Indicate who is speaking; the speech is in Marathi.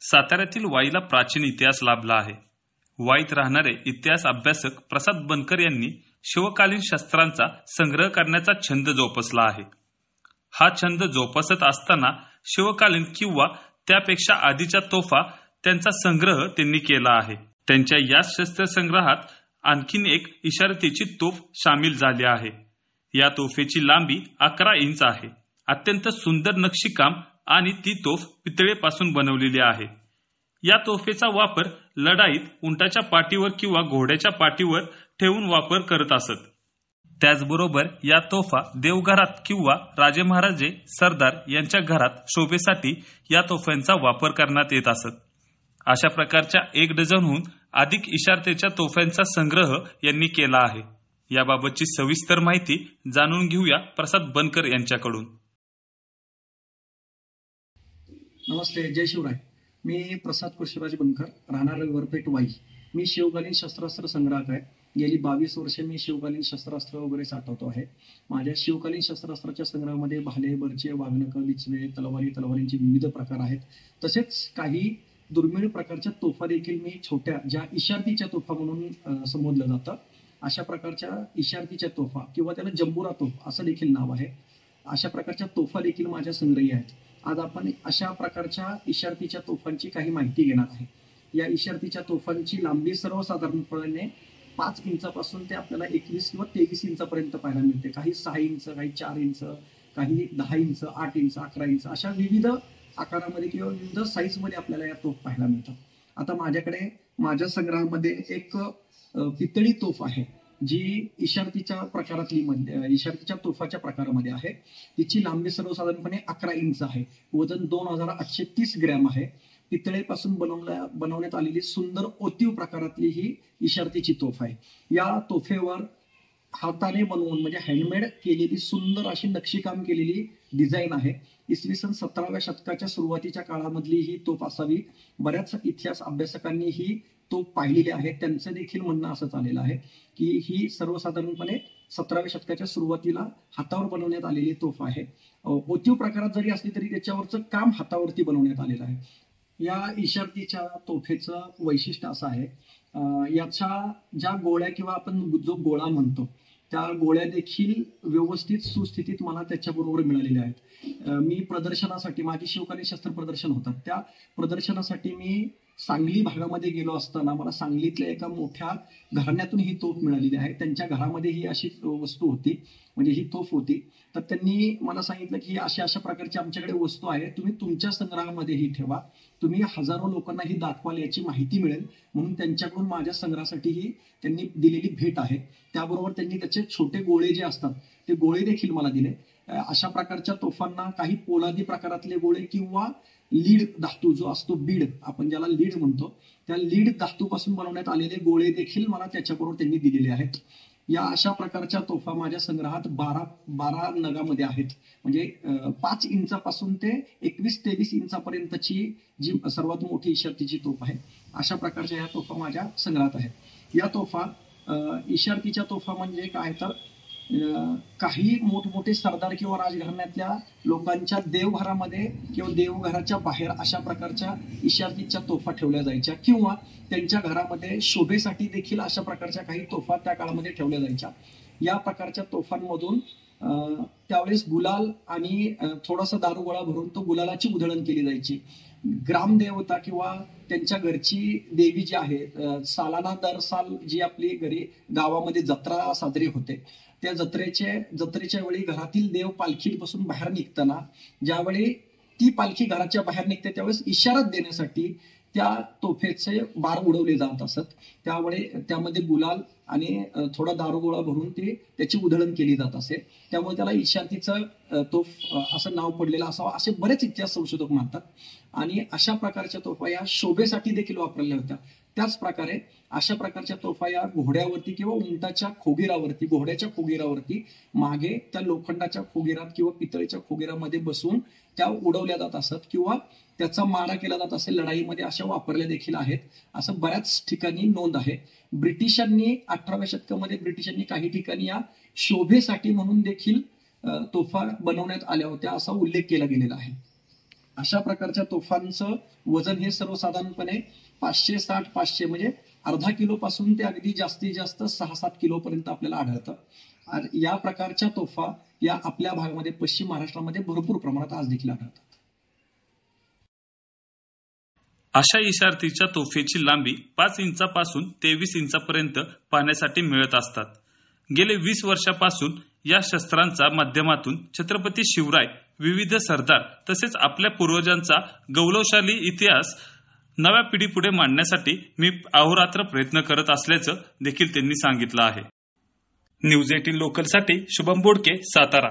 Speaker 1: साताऱ्यातील वाईला प्राचीन इतिहास लाभला आहे. वाईत राहणारे इतिहास अभ्यासक प्रसाद बनकर यांनी शिवकालीन शस्त्रांचा संग्रह करण्याचा छंद जोपासला आहे. हा छंद जोपासत असताना शिवकालीन किंवा त्यापेक्षा आधीच्या तोफा त्यांचा संग्रह त्यांनी केला आहे. त्यांच्या या शस्त्रसंग्रहात आणखीन एक इशारतीची तोफ सामील झाली आहे. या तोफेची लांबी 11 इंच आहे. अत्यंत सुंदर नक्षीकाम आणि ती तोफ पितळेपासून बनवलेली आहे. या तोफेचा वापर लढाईत उंटाच्या पाठीवर किंवा घोड्याच्या पाठीवर ठेवून वापर करत असत. त्याचबरोबर या तोफा देवघरात किंवा राजे महाराजे सरदार यांच्या घरात शोभेसाठी या तोफ्यांचा वापर करण्यात येत असत. अशा प्रकारच्या 1 डझनहून अधिक इशारतीच्या तोफ्यांचा संग्रह यांनी केला आहे. याबाबतची सविस्तर माहिती जाणून घेऊया प्रसाद बनकर यांच्याकडून.
Speaker 2: नमस्ते, जय शिवराय. मी प्रसाद कृष्णराज बनकर, राहणार रविवारपेठ वाई. मी शिवकालीन शस्त्रास्त्र संग्राहक आहे. गेली 22 वर्षे मी शिवकालीन शस्त्रास्त्र वगैरे साठवतो आहे. माझ्या शिवकालीन शस्त्रास्त्राच्या संग्रहामध्ये भाले, बर्चे, वाघनख, लिचवे, तलवारींचे विविध प्रकार आहेत. तसेच काही दुर्मिळ प्रकारच्या तोफा देखील मी छोट्या, ज्या इशारतीच्या तोफा म्हणून संबोधलं जातं, अशा प्रकारच्या इशारतीच्या तोफा किंवा त्याला जंबुरा तोफ असं देखील नाव आहे, अशा प्रकारच्या तोफा देखील माझ्या संग्रही आहेत. आज आपण अशा प्रकारच्या इशारतीच्या तोफांची काही माहिती घेणार आहे. या इशारतीच्या तोफांची लांबी सर्वसाधारणपणे 5 इंचापासून ते आपल्याला 21 किंवा 23 इंचापर्यंत पाहायला मिळते. काही 6 इंच, काही 4 इंच, काही 10 इंच, 8 इंच, 11 इंच अशा विविध आकारामध्ये किंवा विविध साईजमध्ये आपल्याला या तोफ पाहायला मिळतात. आता माझ्याकडे माझ्या संग्रहामध्ये एक पितळी तोफ आहे, जी इशारतीच्या तोफाच्या प्रकारामध्ये आहे. तिची लांबी सर्वसाधारणपणे 11 इंच आहे. वजन 2830 ग्रॅम आहे. पितळेपासून बनवण्यात आलेली सुंदर ओतीव प्रकारातली ही इशारतीची तोफ आहे. या तोफेवर हाताने बनवून म्हणजे हँडमेड केलेली सुंदर अशी नक्षीकाम केलेली डिझाईन आहे. इसवी सन 17व्या शतकाच्या सुरुवातीच्या काळामधली ही तोफ असावी. बऱ्याच इतिहास अभ्यासकांनी ही तोफ पाहिलेली आहे. त्यांचं देखील म्हणणं असं आलेलं आहे की ही सर्वसाधारणपणे 17व्या शतकाच्या सुरुवातीला हातावर बनवण्यात आलेली तोफ आहे. ओतीव प्रकारात जरी असली तरी त्याच्यावरचं काम हातावरती बनवण्यात आलेलं आहे. या इशारतीच्या तोफेचं वैशिष्ट्य असं आहे, याच्या ज्या गोळ्या किंवा आपण जो गोळा म्हणतो त्या गोळ्या देखील व्यवस्थित सुस्थितीत मला त्याच्याबरोबर मिळालेल्या आहेत. मी प्रदर्शनासाठी, माझी शिवकालीन शस्त्र प्रदर्शन होतात, त्या प्रदर्शनासाठी मी सांगली भागामध्ये गेलो असताना मला सांगलीतल्या एका मोठ्या घराण्यातून ही तोफ मिळालेली आहे. त्यांच्या घरामध्ये ही अशी वस्तू होती, म्हणजे ही तोफ होती. तर त्यांनी मला सांगितलं की अशा प्रकारची आमच्याकडे वस्तू आहे, तुम्ही तुमच्या संग्रहामध्ये ही ठेवा, तुम्ही हजारो लोकांना ही दाखवाल, याची माहिती मिळेल. म्हणून त्यांच्याकडून माझ्या संग्रहासाठी ही त्यांनी दिलेली भेट आहे. त्याबरोबर त्यांनी त्याचे छोटे गोळे जे असतात ते गोळे देखील मला दिले. अशा प्रकारच्या तोफांना काही पोलादी प्रकारातले गोळे किंवा लीड धातू जो असतो, बीड आपण ज्याला लीड म्हणतो, त्या लीड धातूपासून बनवण्यात आलेले गोळे देखील मला त्याच्याबरोबर त्यांनी दिलेले आहेत. या अशा प्रकारच्या तोफा माझ्या संग्रहात 12 नगामध्ये आहेत. म्हणजे 5 इंचापासून ते 21-23 इंचापर्यंतची जी सर्वात मोठी इशारतीची तोफ आहे, अशा प्रकारच्या या तोफा माझ्या संग्रहात आहेत. या तोफा इशारतीच्या तोफा म्हणजे काय तर काही मोठमोठे सरदार किंवा राजघराण्यातल्या लोकांच्या देवघरामध्ये किंवा देवघराच्या बाहेर अशा प्रकारच्या इशारतीच्या तोफा ठेवल्या जायच्या, किंवा त्यांच्या घरामध्ये शोभेसाठी देखील अशा प्रकारच्या काही तोफा त्या काळामध्ये ठेवल्या जायच्या. या प्रकारच्या तोफांमधून त्यावेळेस गुलाल आणि थोडासा दारुगोळा भरून तो गुलालाची उधळण केली जायची. ग्रामदेवता किंवा त्यांच्या घरची देवी जी आहे, सालाना दर साल जी आपली घरी गावामध्ये जत्रा साजरी होते, त्या जत्रेच्या वेळी घरातील देव पालखीपासून बाहेर निघताना ज्यावेळी ती पालखी घराच्या बाहेर निघते त्यावेळेस इशारा देण्यासाठी त्या तोफेचे बार उडवले जात असत. त्यामध्ये गुलाल आणि थोडा दारुगोळा भरून त्याची उधळण केली जात असे. त्यामुळे त्याला इशारतीचं तोफ असं नाव पडलेलं असावं असे बरेच इतिहास संशोधक मानतात. आणि अशा प्रकारच्या तोफा या शोभेसाठी देखील वापरल्या होत्या. त्याच प्रकारे अशा प्रकारच्या तोफा या घोड्यावरती किंवा उंटाच्या खोगीरावरती, घोड्याच्या खोगीरावरती मागे त्या लोखंडाच्या खोगीरात किंवा पितळेच्या खोगीरामध्ये बसून त्या उडवल्या जात असत, किंवा त्याचा मारा केला जात असेल लढाईमध्ये, अशा वापरल्या देखील आहेत, असं बऱ्याच ठिकाणी नोंद आहे. ब्रिटिशांनी 18व्या शतकामध्ये काही ठिकाणी या शोभेसाठी म्हणून देखील तोफा बनवण्यात आल्या होत्या असा उल्लेख केला गेलेला आहे. अशा प्रकारच्या तोफांचं वजन हे सर्वसाधारणपणे 560-500 म्हणजे अर्धा किलो पासून ते अगदी जास्तीत जास्त 6-7 किलो पर्यंत आपल्याला आढळतं. आणि या प्रकारच्या तोफा या आपल्या भागामध्ये पश्चिम महाराष्ट्रामध्ये भरपूर प्रमाणात आज देखील आढळतात.
Speaker 1: अशा इशारतीच्या तोफेची लांबी 5 इंचापासून 23 इंचापर्यंत पाहण्यासाठी मिळत असतात. गेले 20 वर्षापासून या शस्त्रांच्या माध्यमातून छत्रपती शिवराय, विविध सरदार तसेच आपल्या पूर्वजांचा गौरवशाली इतिहास नव्या पिढीपुढे मांडण्यासाठी मी अहोरात्र प्रयत्न करत असल्याचं देखील त्यांनी सांगितलं आहे. न्यूज 18 लोकलसाठी शुभम बोडके, सातारा.